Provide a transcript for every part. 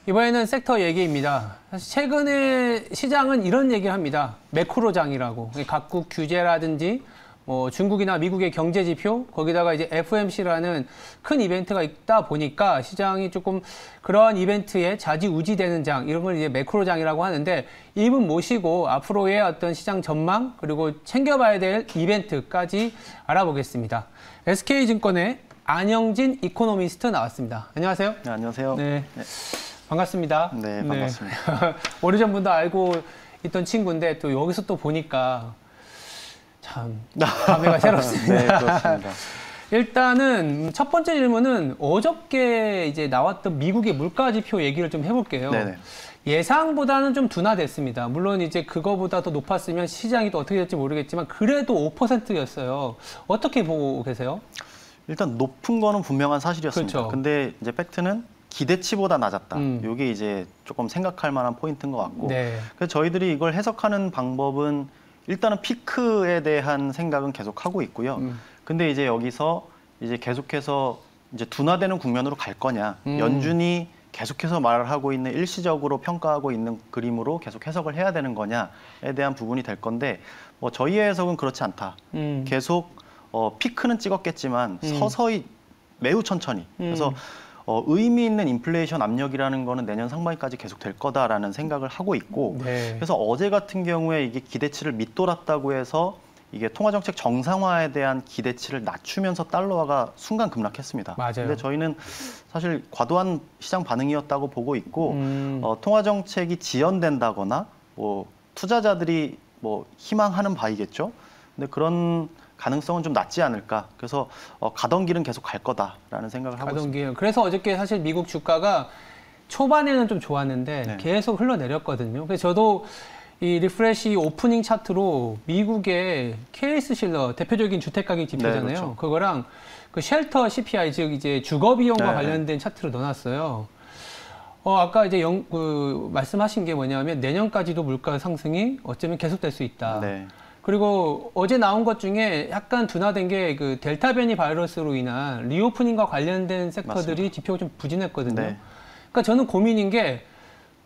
이번에는 섹터 얘기입니다. 사실 최근에 시장은 이런 얘기를 합니다. 매크로장이라고. 각국 규제라든지 뭐 중국이나 미국의 경제 지표, 거기다가 이제 FOMC라는 큰 이벤트가 있다 보니까 시장이 조금 그런 이벤트에 좌지우지되는 장, 이런 걸 이제 매크로장이라고 하는데, 이분 모시고 앞으로의 어떤 시장 전망, 그리고 챙겨봐야 될 이벤트까지 알아보겠습니다. SK증권의 안영진 이코노미스트 나왔습니다. 안녕하세요. 네, 안녕하세요. 네. 네. 반갑습니다. 네, 반갑습니다. 네. 오래전부터 알고 있던 친구인데 또 여기서 또 보니까 참 감회가 새롭습니다. 네, 그렇습니다. 일단은 첫 번째 질문은 어저께 이제 나왔던 미국의 물가 지표 얘기를 좀 해볼게요. 네네. 예상보다는 좀 둔화됐습니다. 물론 이제 그거보다 더 높았으면 시장이 또 어떻게 될지 모르겠지만 그래도 5%였어요. 어떻게 보고 계세요? 일단 높은 거는 분명한 사실이었습니다. 그렇죠. 근데 이제 팩트는 기대치보다 낮았다. 이게 이제 조금 생각할 만한 포인트인 것 같고. 네. 그래서 저희들이 이걸 해석하는 방법은 일단은 피크에 대한 생각은 계속 하고 있고요. 근데 이제 여기서 이제 계속해서 이제 둔화되는 국면으로 갈 거냐, 연준이 계속해서 말을 하고 있는 일시적으로 평가하고 있는 그림으로 계속 해석을 해야 되는 거냐에 대한 부분이 될 건데, 뭐 저희의 해석은 그렇지 않다. 계속 피크는 찍었겠지만 서서히 매우 천천히. 그래서 의미 있는 인플레이션 압력이라는 거는 내년 상반기까지 계속 될 거다라는 생각을 하고 있고, 네. 그래서 어제 같은 경우에 이게 기대치를 밑돌았다고 해서 이게 통화정책 정상화에 대한 기대치를 낮추면서 달러화가 순간 급락했습니다. 맞아요. 근데 저희는 사실 과도한 시장 반응이었다고 보고 있고, 통화정책이 지연된다거나 뭐 투자자들이 뭐 희망하는 바이겠죠. 근데 그런 가능성은 좀 낮지 않을까. 그래서 가던 길은 계속 갈 거다라는 생각을 하고 있습니다. 그래서 어저께 사실 미국 주가가 초반에는 좀 좋았는데 네. 계속 흘러내렸거든요. 그래서 저도 이 리프레시 오프닝 차트로 미국의 케이스 실러 대표적인 주택가격 지표잖아요. 네, 그렇죠. 그거랑 그 쉘터 CPI, 즉 이제 주거 비용과 네. 관련된 차트를 넣어놨어요. 아까 이제 말씀하신 게 뭐냐면 내년까지도 물가 상승이 어쩌면 계속될 수 있다. 네. 그리고 어제 나온 것 중에 약간 둔화된 게 그 델타 변이 바이러스로 인한 리오프닝과 관련된 섹터들이 맞습니다. 지표가 좀 부진했거든요. 네. 그러니까 저는 고민인 게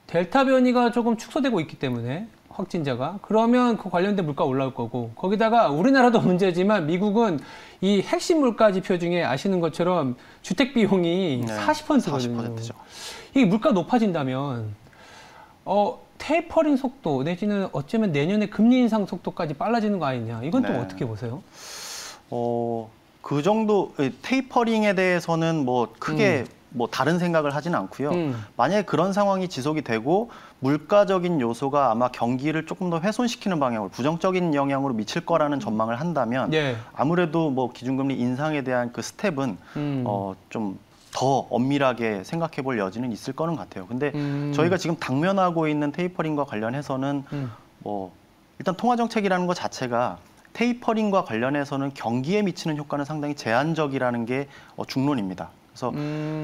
델타 변이가 조금 축소되고 있기 때문에 확진자가 그러면 그 관련된 물가 올라올 거고, 거기다가 우리나라도 문제지만 미국은 이 핵심 물가 지표 중에 아시는 것처럼 주택 비용이 네. 40%거든요. 40%죠. 이게 물가 높아진다면 테이퍼링 속도 내지는 어쩌면 내년에 금리 인상 속도까지 빨라지는 거 아니냐. 이건 또 네. 어떻게 보세요? 그 정도 테이퍼링에 대해서는 뭐 크게 뭐 다른 생각을 하지는 않고요. 만약에 그런 상황이 지속이 되고 물가적인 요소가 아마 경기를 조금 더 훼손시키는 방향으로 부정적인 영향으로 미칠 거라는 전망을 한다면 네. 아무래도 뭐 기준금리 인상에 대한 그 스텝은 좀 더 엄밀하게 생각해 볼 여지는 있을 거는 같아요. 근데 저희가 지금 당면하고 있는 테이퍼링과 관련해서는 뭐 일단 통화정책이라는 것 자체가 테이퍼링과 관련해서는 경기에 미치는 효과는 상당히 제한적이라는 게 중론입니다. 그래서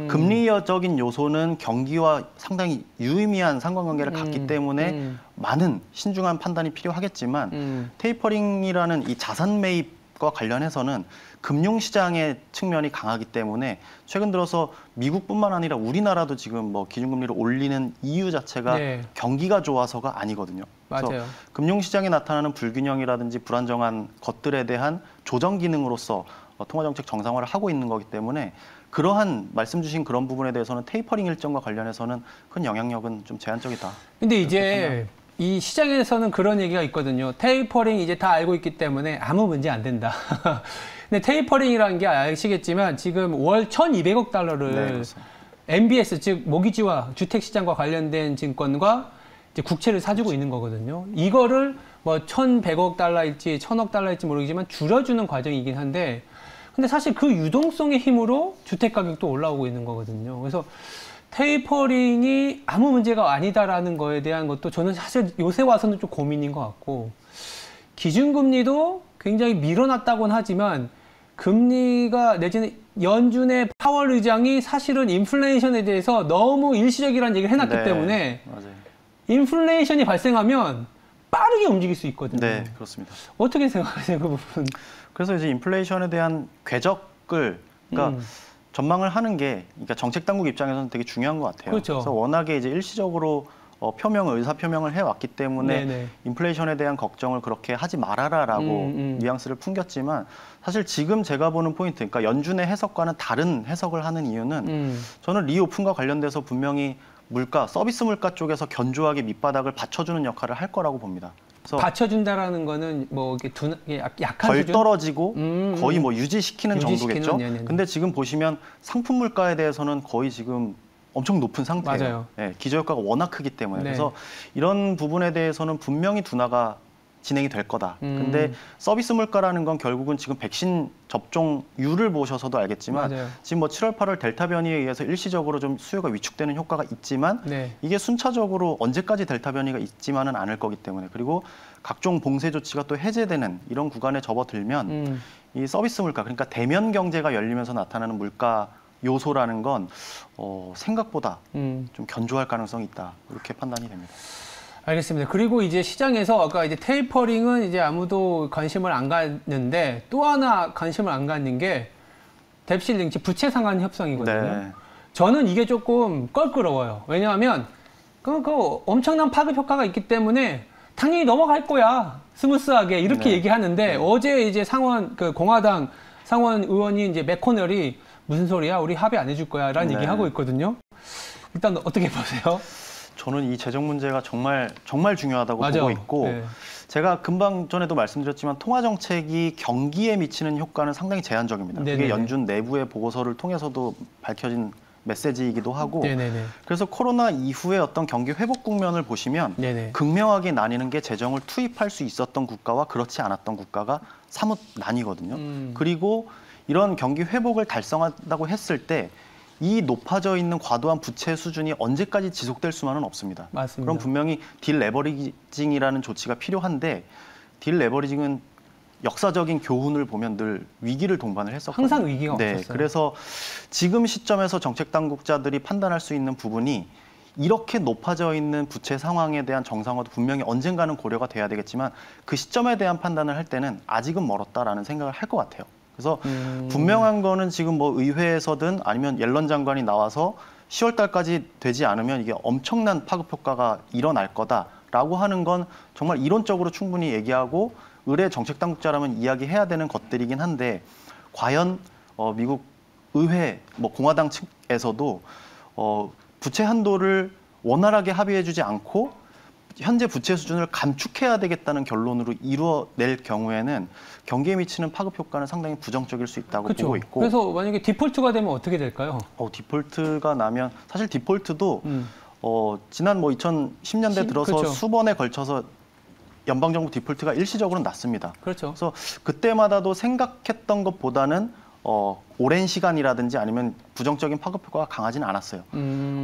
금리적인 요소는 경기와 상당히 유의미한 상관관계를 갖기 때문에 많은 신중한 판단이 필요하겠지만 테이퍼링이라는 이 자산 매입과 관련해서는 금융시장의 측면이 강하기 때문에 최근 들어서 미국뿐만 아니라 우리나라도 지금 뭐 기준금리를 올리는 이유 자체가 네. 경기가 좋아서가 아니거든요. 맞아요. 그래서 금융시장에 나타나는 불균형이라든지 불안정한 것들에 대한 조정 기능으로서 통화정책 정상화를 하고 있는 거기 때문에 그러한 말씀 주신 그런 부분에 대해서는 테이퍼링 일정과 관련해서는 큰 영향력은 좀 제한적이다. 근데 이제 이 시장에서는 그런 얘기가 있거든요. 테이퍼링 이제 다 알고 있기 때문에 아무 문제 안 된다. 근데 테이퍼링이라는 게 아시겠지만 지금 월 1,200억 달러를 네, MBS, 즉 모기지와 주택시장과 관련된 증권과 이제 국채를 사주고 있는 거거든요. 이거를 뭐 1,100억 달러일지 1,000억 달러일지 모르겠지만 줄여주는 과정이긴 한데, 근데 사실 그 유동성의 힘으로 주택가격도 올라오고 있는 거거든요. 그래서 테이퍼링이 아무 문제가 아니다라는 거에 대한 것도 저는 사실 요새 와서는 좀 고민인 것 같고, 기준금리도 굉장히 밀어놨다고는 하지만 금리가 내지는 연준의 파월 의장이 사실은 인플레이션에 대해서 너무 일시적이라는 얘기를 해놨기 네, 때문에 맞아요. 인플레이션이 발생하면 빠르게 움직일 수 있거든요. 네, 그렇습니다. 어떻게 생각하세요, 그 부분? 그래서 이제 인플레이션에 대한 궤적을, 그러니까 전망을 하는 게 그러니까 정책 당국 입장에서는 되게 중요한 것 같아요. 그렇죠. 그래서 워낙에 이제 일시적으로 의사 표명을 해왔기 때문에 네네. 인플레이션에 대한 걱정을 그렇게 하지 말아라라고 뉘앙스를 풍겼지만 사실 지금 제가 보는 포인트, 그러니까 연준의 해석과는 다른 해석을 하는 이유는 저는 리오픈과 관련돼서 분명히 물가, 서비스 물가 쪽에서 견조하게 밑바닥을 받쳐주는 역할을 할 거라고 봅니다. 그래서 받쳐준다라는 거는 뭐 이게 약한 덜 수준? 떨어지고 거의 뭐 유지시키는 정도겠죠. 네네네. 근데 지금 보시면 상품 물가에 대해서는 거의 지금 엄청 높은 상태예요. 맞아요. 네, 기저효과가 워낙 크기 때문에. 네. 그래서 이런 부분에 대해서는 분명히 둔화가 진행이 될 거다. 근데 서비스 물가라는 건 결국은 지금 백신 접종률을 보셔서도 알겠지만 맞아요. 지금 뭐 7월, 8월 델타 변이에 의해서 일시적으로 좀 수요가 위축되는 효과가 있지만 네. 이게 순차적으로 언제까지 델타 변이가 있지만은 않을 거기 때문에 그리고 각종 봉쇄 조치가 또 해제되는 이런 구간에 접어들면 이 서비스 물가, 그러니까 대면 경제가 열리면서 나타나는 물가 요소라는 건 생각보다 좀 견조할 가능성이 있다. 이렇게 판단이 됩니다. 알겠습니다. 그리고 이제 시장에서 아까 이제 테이퍼링은 이제 아무도 관심을 안 갖는데 또 하나 관심을 안 갖는 게 뎁실링치 부채 상환 협상이거든요. 네. 저는 이게 조금 껄끄러워요. 왜냐하면 그 엄청난 파급 효과가 있기 때문에 당연히 넘어갈 거야. 스무스하게 이렇게 얘기하는데 어제 이제 공화당 상원 의원이 이제 맥코넬이 무슨 소리야? 우리 합의 안 해줄 거야. 라는 얘기하고 있거든요. 일단 어떻게 보세요? 저는 이 재정 문제가 정말 중요하다고 맞아. 보고 있고 네. 제가 금방 전에도 말씀드렸지만 통화 정책이 경기에 미치는 효과는 상당히 제한적입니다. 네네네. 그게 연준 내부의 보고서를 통해서도 밝혀진 메시지이기도 하고 네네네. 그래서 코로나 이후에 어떤 경기 회복 국면을 보시면 네네. 극명하게 나뉘는 게 재정을 투입할 수 있었던 국가와 그렇지 않았던 국가가 사뭇 나뉘거든요. 그리고 이런 경기 회복을 달성한다고 했을 때 이 높아져 있는 과도한 부채 수준이 언제까지 지속될 수만은 없습니다. 맞습니다. 그럼 분명히 딜 레버리징이라는 조치가 필요한데 딜 레버리징은 역사적인 교훈을 보면 늘 위기를 동반을 했었거든요. 항상 위기가 없었어요. 그래서 지금 시점에서 정책 당국자들이 판단할 수 있는 부분이 이렇게 높아져 있는 부채 상황에 대한 정상화도 분명히 언젠가는 고려가 돼야 되겠지만 그 시점에 대한 판단을 할 때는 아직은 멀었다라는 생각을 할 것 같아요. 그래서 분명한 거는 지금 뭐 의회에서든 아니면 옐런 장관이 나와서 10월 달까지 되지 않으면 이게 엄청난 파급 효과가 일어날 거다라고 하는 건 정말 이론적으로 충분히 얘기하고 의뢰 정책 당국자라면 이야기해야 되는 것들이긴 한데 과연 미국 의회 뭐 공화당 측에서도 부채 한도를 원활하게 합의해주지 않고 현재 부채 수준을 감축해야 되겠다는 결론으로 이루어낼 경우에는 경기에 미치는 파급 효과는 상당히 부정적일 수 있다고 그렇죠. 보고 있고. 그래서 만약에 디폴트가 되면 어떻게 될까요? 디폴트가 나면 사실 디폴트도 지난 뭐 2010년대 들어서 그렇죠. 수번에 걸쳐서 연방정부 디폴트가 일시적으로는 났습니다. 그렇죠. 그래서 그때마다도 생각했던 것보다는 오랜 시간이라든지 아니면 부정적인 파급 효과가 강하지는 않았어요.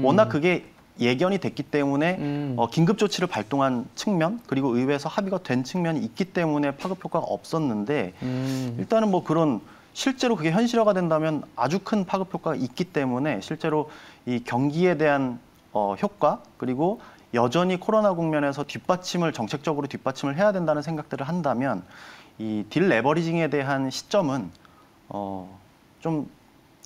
워낙 그게 예견이 됐기 때문에 긴급 조치를 발동한 측면 그리고 의회에서 합의가 된 측면이 있기 때문에 파급 효과가 없었는데 일단은 뭐 그런 실제로 그게 현실화가 된다면 아주 큰 파급 효과가 있기 때문에 실제로 이 경기에 대한 효과 그리고 여전히 코로나 국면에서 정책적으로 뒷받침을 해야 된다는 생각들을 한다면 이 딜 레버리징에 대한 시점은 좀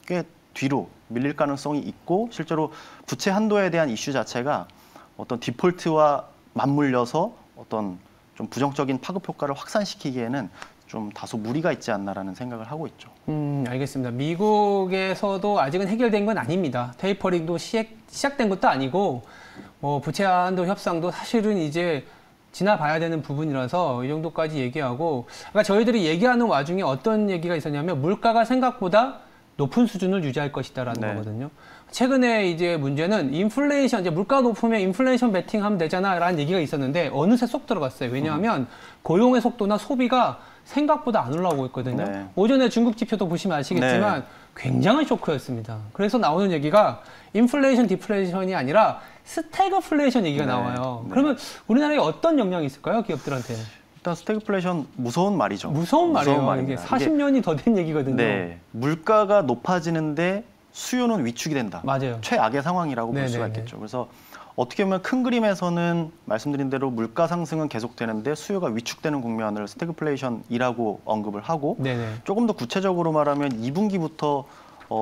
꽤 뒤로 밀릴 가능성이 있고 실제로 부채 한도에 대한 이슈 자체가 어떤 디폴트와 맞물려서 어떤 좀 부정적인 파급 효과를 확산시키기에는 좀 다소 무리가 있지 않나라는 생각을 하고 있죠. 알겠습니다. 미국에서도 아직은 해결된 건 아닙니다. 테이퍼링도 시작된 것도 아니고 부채 한도 협상도 사실은 이제 지나봐야 되는 부분이라서 이 정도까지 얘기하고 그러니까 저희들이 얘기하는 와중에 어떤 얘기가 있었냐면 물가가 생각보다 높은 수준을 유지할 것이다라는 거거든요. 최근에 이제 문제는 인플레이션, 이제 물가 높으면 인플레이션 베팅하면 되잖아라는 얘기가 있었는데 어느새 쏙 들어갔어요. 왜냐하면 고용의 속도나 소비가 생각보다 안 올라오고 있거든요. 오전에 중국 지표도 보시면 아시겠지만 굉장한 쇼크였습니다. 그래서 나오는 얘기가 인플레이션, 디플레이션이 아니라 스태그플레이션 얘기가 나와요. 그러면 우리나라에 어떤 영향이 있을까요, 기업들한테? 일단 스태그플레이션 무서운 말이죠. 무서운 말이에요. 이게 40년이 더 된 얘기거든요. 물가가 높아지는데 수요는 위축이 된다. 맞아요. 최악의 상황이라고 볼 수가 있겠죠. 그래서 어떻게 보면 큰 그림에서는 말씀드린 대로 물가 상승은 계속되는데 수요가 위축되는 국면을 스태그플레이션이라고 언급을 하고 조금 더 구체적으로 말하면 2분기부터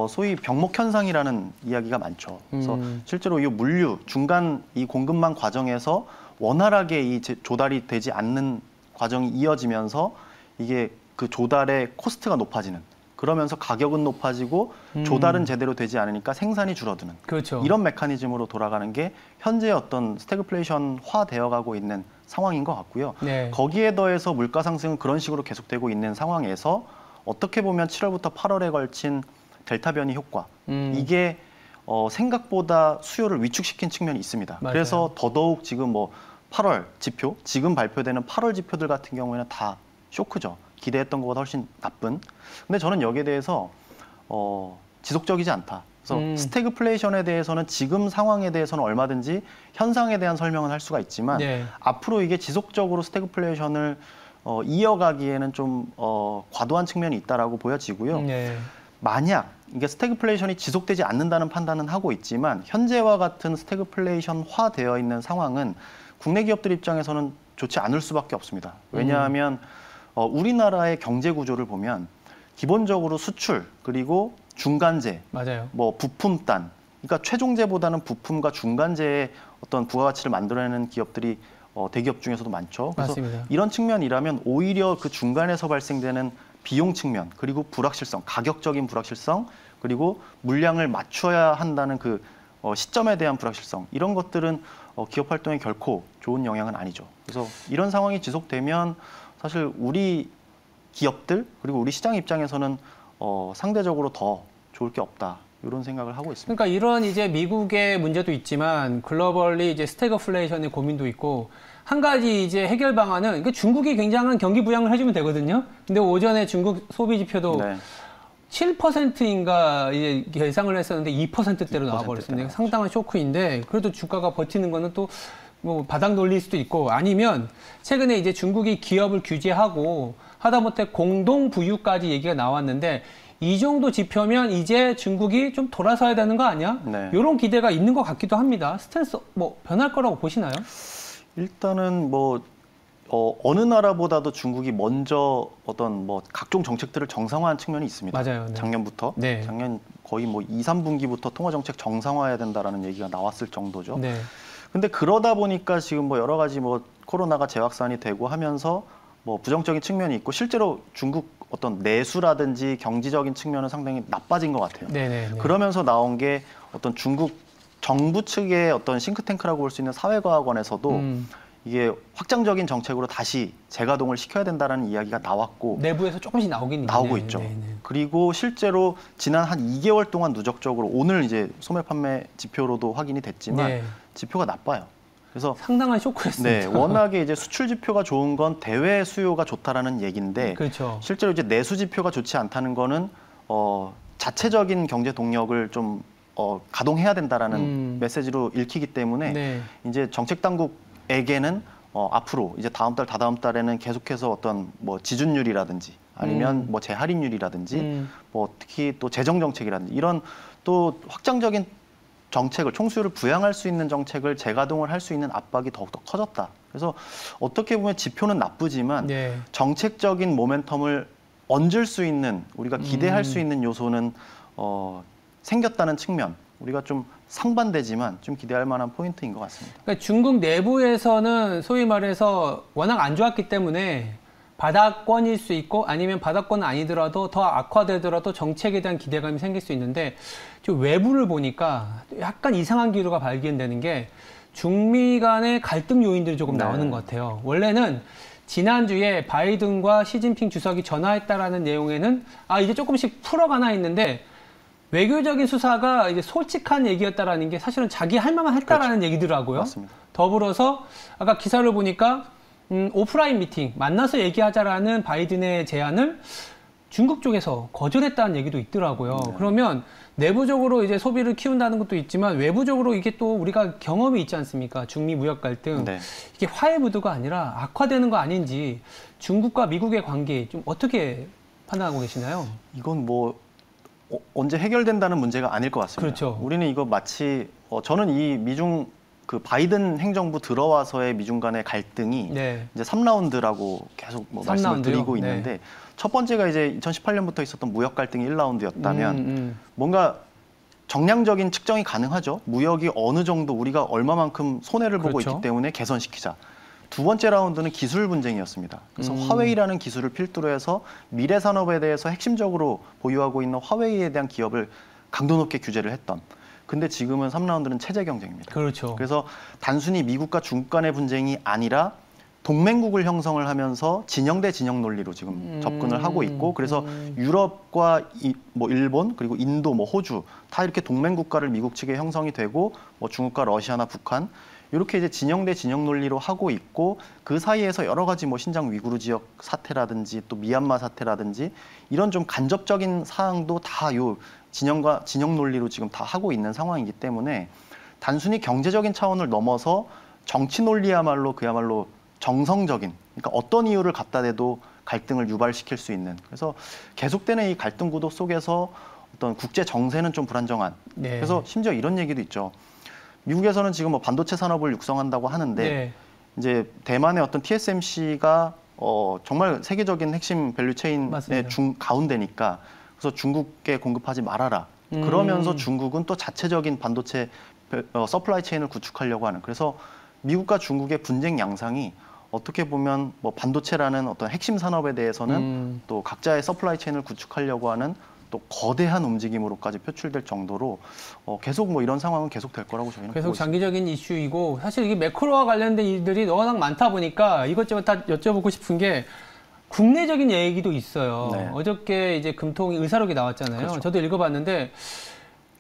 소위 병목 현상이라는 이야기가 많죠. 그래서 실제로 이 물류 중간 이 공급망 과정에서 원활하게 이 조달이 되지 않는 과정이 이어지면서 이게 그 조달의 코스트가 높아지는. 그러면서 가격은 높아지고 조달은 제대로 되지 않으니까 생산이 줄어드는. 그렇죠. 이런 메커니즘으로 돌아가는 게 현재 어떤 스태그플레이션화 되어가고 있는 상황인 것 같고요. 네. 거기에 더해서 물가 상승은 그런 식으로 계속되고 있는 상황에서 어떻게 보면 7월부터 8월에 걸친 델타 변이 효과 이게 생각보다 수요를 위축시킨 측면이 있습니다. 맞아요. 그래서 더더욱 지금 뭐 8월 지표, 지금 발표되는 8월 지표들 같은 경우에는 다 쇼크죠. 기대했던 것보다 훨씬 나쁜. 근데 저는 여기에 대해서 지속적이지 않다. 그래서 스태그플레이션에 대해서는 지금 상황에 대해서는 얼마든지 현상에 대한 설명은 할 수가 있지만 네. 앞으로 이게 지속적으로 스태그플레이션을 이어가기에는 좀 과도한 측면이 있다라고 보여지고요. 네. 만약 이게 스태그플레이션이 지속되지 않는다는 판단은 하고 있지만 현재와 같은 스태그플레이션화 되어 있는 상황은 국내 기업들 입장에서는 좋지 않을 수밖에 없습니다. 왜냐하면 우리나라의 경제 구조를 보면 기본적으로 수출 그리고 중간재, 맞아요. 뭐 부품단, 그러니까 최종재보다는 부품과 중간재의 어떤 부가가치를 만들어내는 기업들이 대기업 중에서도 많죠. 그래서 맞습니다. 이런 측면이라면 오히려 그 중간에서 발생되는 비용 측면 그리고 불확실성, 가격적인 불확실성 그리고 물량을 맞춰야 한다는 그 시점에 대한 불확실성 이런 것들은 기업 활동에 결코 좋은 영향은 아니죠. 그래서 이런 상황이 지속되면 사실 우리 기업들 그리고 우리 시장 입장에서는 상대적으로 더 좋을 게 없다 이런 생각을 하고 있습니다. 그러니까 이런 이제 미국의 문제도 있지만 글로벌리 이제 스태그플레이션의 고민도 있고 한 가지 이제 해결 방안은 그러니까 중국이 굉장한 경기 부양을 해주면 되거든요. 근데 오전에 중국 소비 지표도 네. 7%인가 이제 예상을 했었는데 2%대로 나와버렸습니다. 나왔죠. 상당한 쇼크인데 그래도 주가가 버티는 거는 또 뭐 바닥 놀릴 수도 있고 아니면 최근에 이제 중국이 기업을 규제하고 하다못해 공동 부유까지 얘기가 나왔는데 이 정도 지표면 이제 중국이 좀 돌아서야 되는 거 아니야? 네. 이런 기대가 있는 것 같기도 합니다. 스탠스 뭐 변할 거라고 보시나요? 일단은 뭐 어느 나라보다도 중국이 먼저 어떤 뭐 각종 정책들을 정상화한 측면이 있습니다. 맞아요. 네. 작년부터 네. 작년 거의 뭐 2, 3분기부터 통화 정책 정상화해야 된다라는 얘기가 나왔을 정도죠. 네. 근데 그러다 보니까 지금 뭐 여러 가지 뭐 코로나가 재확산이 되고 하면서 뭐 부정적인 측면이 있고 실제로 중국 어떤 내수라든지 경제적인 측면은 상당히 나빠진 것 같아요. 네네. 그러면서 나온 게 어떤 중국 정부 측의 어떤 싱크탱크라고 볼 수 있는 사회과학원에서도 이게 확장적인 정책으로 다시 재가동을 시켜야 된다는 이야기가 나왔고 내부에서 조금씩 나오긴 나오고 있죠. 네네. 그리고 실제로 지난 한 2개월 동안 누적적으로 오늘 이제 소매 판매 지표로도 확인이 됐지만 네. 지표가 나빠요. 그래서 상당한 쇼크였습니다. 네, 워낙에 이제 수출 지표가 좋은 건 대외 수요가 좋다라는 얘기인데 그렇죠. 실제로 이제 내수 지표가 좋지 않다는 거는 자체적인 경제 동력을 좀 가동해야 된다라는 메시지로 읽히기 때문에 네. 이제 정책 당국에게는 앞으로 이제 다음 달, 다다음 달에는 계속해서 어떤 뭐 지준율이라든지 아니면 뭐 재할인율이라든지 뭐 특히 또 재정 정책이라든지 이런 또 확장적인 정책을 총수요를 부양할 수 있는 정책을 재가동을 할 수 있는 압박이 더욱더 커졌다. 그래서 어떻게 보면 지표는 나쁘지만 네. 정책적인 모멘텀을 얹을 수 있는 우리가 기대할 수 있는 요소는 생겼다는 측면 우리가 좀 상반되지만 좀 기대할 만한 포인트인 것 같습니다. 그러니까 중국 내부에서는 소위 말해서 워낙 안 좋았기 때문에 바닥권일 수 있고 아니면 바닥권은 아니더라도 더 악화되더라도 정책에 대한 기대감이 생길 수 있는데 좀 외부를 보니까 약간 이상한 기류가 발견되는 게 중미 간의 갈등 요인들이 조금 나오는 것 같아요. 원래는 지난주에 바이든과 시진핑 주석이 전화했다라는 내용에는 이제 조금씩 풀어가나 했는데 외교적인 수사가 이제 솔직한 얘기였다라는 게 사실은 자기 할 말만 했다라는 그렇죠. 얘기더라고요. 맞습니다. 더불어서 아까 기사를 보니까 오프라인 미팅, 만나서 얘기하자라는 바이든의 제안을 중국 쪽에서 거절했다는 얘기도 있더라고요. 네. 그러면 내부적으로 이제 소비를 키운다는 것도 있지만 외부적으로 이게 또 우리가 경험이 있지 않습니까? 중미 무역 갈등. 네. 이게 화해 무드가 아니라 악화되는 거 아닌지 중국과 미국의 관계 좀 어떻게 판단하고 계시나요? 이건 뭐 언제 해결된다는 문제가 아닐 것 같습니다. 그렇죠. 우리는 이거 마치 저는 이 미중 그 바이든 행정부 들어와서의 미중 간의 갈등이 네. 이제 3라운드라고 계속 뭐 말씀을 드리고 있는데, 첫 번째가 이제 2018년부터 있었던 무역 갈등이 1라운드였다면 뭔가 정량적인 측정이 가능하죠. 무역이 어느 정도 우리가 얼마만큼 손해를 보고 있기 때문에 개선시키자. 두 번째 라운드는 기술 분쟁이었습니다. 그래서 화웨이라는 기술을 필두로 해서 미래 산업에 대해서 핵심적으로 보유하고 있는 화웨이에 대한 기업을 강도 높게 규제를 했던. 근데 지금은 3라운드는 체제 경쟁입니다. 그렇죠. 그래서 단순히 미국과 중국 간의 분쟁이 아니라 동맹국을 형성을 하면서 진영 대 진영 논리로 지금 접근을 하고 있고, 그래서 유럽과 뭐 일본 그리고 인도, 뭐 호주 다 이렇게 동맹 국가를 미국 측에 형성이 되고, 뭐 중국과 러시아나 북한 이렇게 이제 진영 대 진영 논리로 하고 있고, 그 사이에서 여러 가지 뭐 신장 위구르 지역 사태라든지 또 미얀마 사태라든지 이런 좀 간접적인 사항도 다 요 진영과 진영 논리로 지금 다 하고 있는 상황이기 때문에 단순히 경제적인 차원을 넘어서 정치 논리야말로 그야말로 정성적인, 그러니까 어떤 이유를 갖다 대도 갈등을 유발시킬 수 있는, 그래서 계속되는 이 갈등 구도 속에서 어떤 국제 정세는 좀 불안정한. 네. 그래서 심지어 이런 얘기도 있죠. 미국에서는 지금 뭐 반도체 산업을 육성한다고 하는데 네. 이제 대만의 어떤 TSMC가 정말 세계적인 핵심 밸류체인의 가운데니까, 그래서 중국에 공급하지 말아라. 그러면서 중국은 또 자체적인 반도체 서플라이 체인을 구축하려고 하는. 그래서 미국과 중국의 분쟁 양상이 어떻게 보면 뭐 반도체라는 어떤 핵심 산업에 대해서는 또 각자의 서플라이 체인을 구축하려고 하는 또 거대한 움직임으로까지 표출될 정도로 계속 뭐 이런 상황은 계속될 거라고 저희는 계속 보고 장기적인 이슈이고, 사실 이게 매크로와 관련된 일들이 워낙 많다 보니까 이것저것 다 여쭤보고 싶은 게 국내적인 얘기도 있어요. 네. 어저께 이제 금통위 의사록이 나왔잖아요. 그렇죠. 저도 읽어봤는데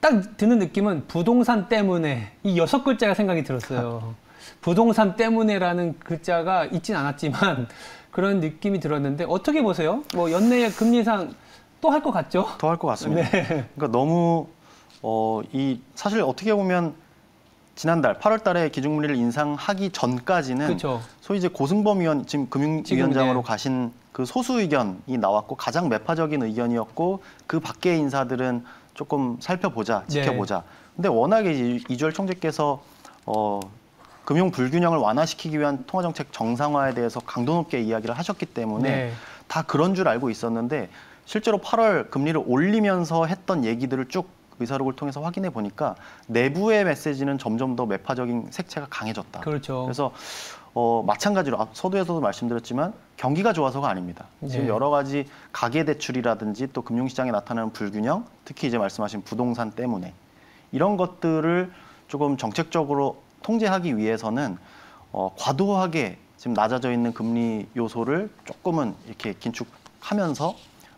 딱 드는 느낌은 부동산 때문에 이 6글자가 생각이 들었어요. 부동산 때문에라는 글자가 있진 않았지만 그런 느낌이 들었는데 어떻게 보세요? 뭐 연내에 금리 인상 또 할 것 같죠? 더 할 것 같습니다. 네. 그러니까 너무 사실 어떻게 보면 지난달 8월 달에 기준금리를 인상하기 전까지는 그렇죠. 소위 이제 고승범 위원, 지금 금융위원장으로 네. 가신 그 소수 의견이 나왔고 가장 매파적인 의견이었고, 그 밖의 인사들은 조금 살펴보자, 지켜보자. 네. 근데 워낙에 이주열 총재께서 금융 불균형을 완화시키기 위한 통화정책 정상화에 대해서 강도 높게 이야기를 하셨기 때문에 네. 다 그런 줄 알고 있었는데, 실제로 8월 금리를 올리면서 했던 얘기들을 쭉 의사록을 통해서 확인해 보니까 내부의 메시지는 점점 더 매파적인 색채가 강해졌다. 그렇죠. 그래서 마찬가지로 서두에서도 말씀드렸지만 경기가 좋아서가 아닙니다. 지금 여러 가지 가계 대출이라든지 또 금융시장에 나타나는 불균형, 특히 이제 말씀하신 부동산 때문에 이런 것들을 조금 정책적으로 통제하기 위해서는 과도하게 지금 낮아져 있는 금리 요소를 조금은 이렇게 긴축하면서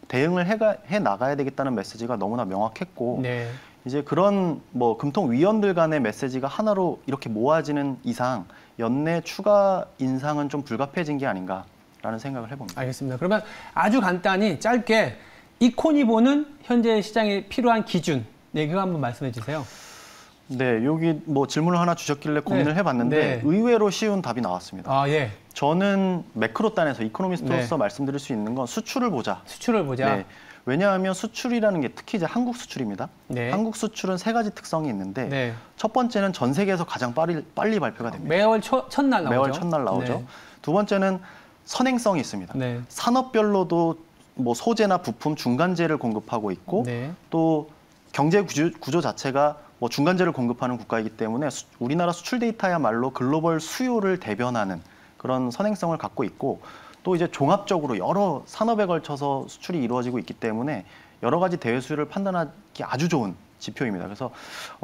대응을 해 나가야 되겠다는 메시지가 너무나 명확했고, 네. 이제 그런 뭐 금통위원들 간의 메시지가 하나로 이렇게 모아지는 이상 연내 추가 인상은 좀 불가피해진 게 아닌가라는 생각을 해봅니다. 알겠습니다. 그러면 아주 간단히 짧게 이코니 보는 현재 시장에 필요한 기준, 네, 그거 한번 말씀해 주세요. 네, 여기 뭐 질문을 하나 주셨길래 고민을 해봤는데 의외로 쉬운 답이 나왔습니다. 아, 예. 저는 매크로 단에서 이코노미스트로서 말씀드릴 수 있는 건 수출을 보자. 수출을 보자. 네. 왜냐하면 수출이라는 게 특히 이제 한국 수출입니다. 네. 한국 수출은 3가지 특성이 있는데, 첫 번째는 전 세계에서 가장 빨리 발표가 됩니다. 매월 첫날 나오죠. 매월 첫날 나오죠. 두 번째는 선행성이 있습니다. 산업별로도 뭐 소재나 부품, 중간재를 공급하고 있고, 또 경제 구조 자체가 뭐 중간재를 공급하는 국가이기 때문에 우리나라 수출 데이터야말로 글로벌 수요를 대변하는 그런 선행성을 갖고 있고, 또 이제 종합적으로 여러 산업에 걸쳐서 수출이 이루어지고 있기 때문에 여러 가지 대외 수요를 판단하기 아주 좋은 지표입니다. 그래서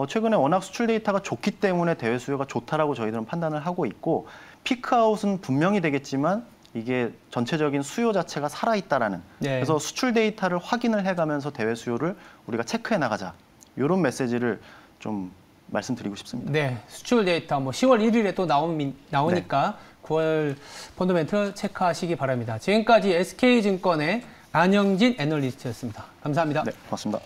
최근에 워낙 수출 데이터가 좋기 때문에 대외 수요가 좋다라고 저희들은 판단을 하고 있고, 피크아웃은 분명히 되겠지만 이게 전체적인 수요 자체가 살아있다라는, 그래서 수출 데이터를 확인을 해가면서 대외 수요를 우리가 체크해 나가자, 이런 메시지를 좀 말씀드리고 싶습니다. 네, 수출 데이터 뭐 10월 1일에 또 나오니까 9월 펀더멘트 체크하시기 바랍니다. 지금까지 SK증권의 안영진 애널리스트였습니다. 감사합니다. 네, 고맙습니다.